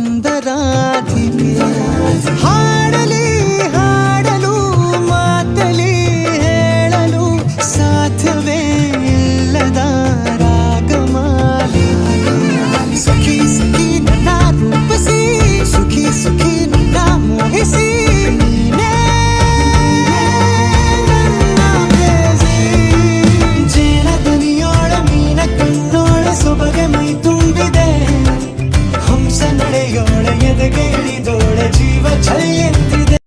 ಸುಂದರಾಧಿಕೆ ಹಾಡಲಿ ಹಾಡಲು ಮಾತಲಿ ಹೇಳಲು ಸಾಧ್ಯವೇ ಇಲ್ಲದ ರಾಗಮಾಲಿಕೆ ಸಖಿ ಸಖಿ ನನ್ನ ರೂಪಿಸಿ ಸುಖಿ ಸುಖಿ ನನ್ನ ಮೋಹಿಸಿ ನೀನೇ ನನ್ನ ಪ್ರೇಯಸಿ. ಜೇನ ದನಿಯೋಳ ಮೀನ ಕಣ್ಣೋಳ ಸೊಬಗೆ ಮೈ ತುಂಬಿದೆ ಹಂಸ ನಡೆಯೋಳ ಎದೆಗೆ ಇಳಿ